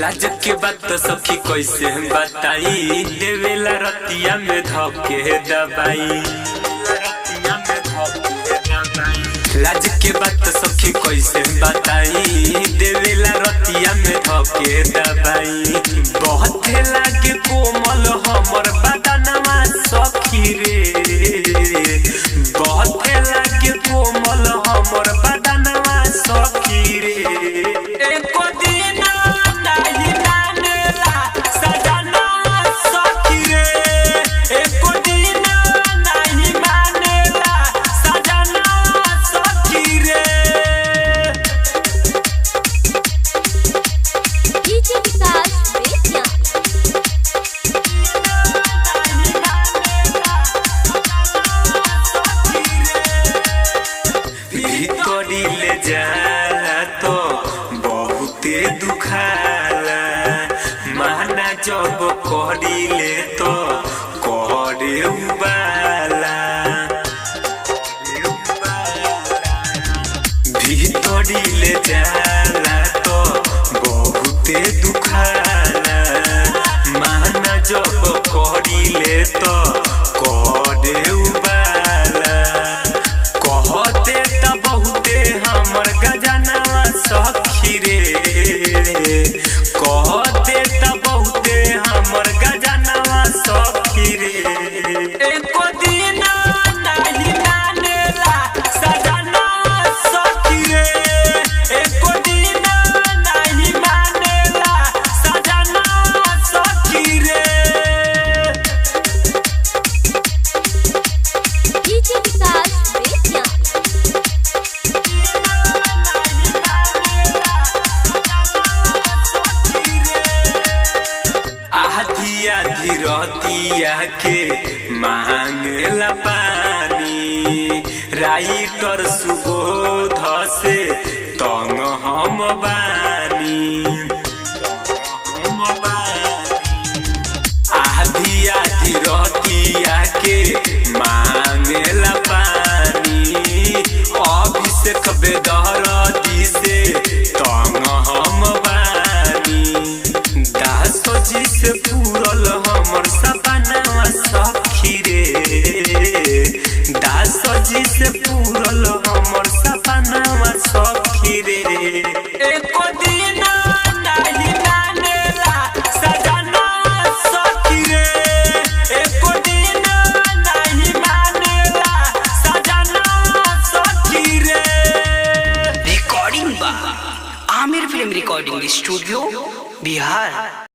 लाज के बात तो सखी कैसे बताई, देवेला रतिया में धोके दबाई। लाज के बात तो सखी कैसे बताई, देवेला रतिया में धोके दबाई। बहुत लागे कोमल हमर बदनवा सखी रे, बहुत लागे कोमल हमर बदनवा सखी रे। एको दिन नहीं मानेला सजना सखी रे, एको दिन नहीं मानेला सजना सखी रे। डीजे विकास बेतिया भीतरी ले जाला तो बहुते दुखाला, माना जब करिले तो करे उबाला। भीतरी ले जाला तो बहुते दुखाला, माना जब करिले तो करे उबाला। कहते त बहुते हमर गजनवा सखी रे, कहते त बहुते हमर गजनवा सखी रे। एको दिन नहीं मानेला सजना सखी रे, एको दिन नहीं मानेला सजना सखी रे। डीजे विकास बेतिया आधी आधी रतिया के मांगला पानी, राइटर सुबोध से तंग हम बानी। आधी आधी रतिया के मांगला पानी, अभिषेक बेदरदी से तंग हम बानी। दास जी से पूरल हमर सपनावा सखी रे, दास जी से पूरल हमर सपनावा सखी रे। एको दिन नहीं मानेला सजना सखी रे, एको दिन नहीं मानेला सजना सखी रे। रिकॉर्डिंग बा Aamir film recording studio Bihar.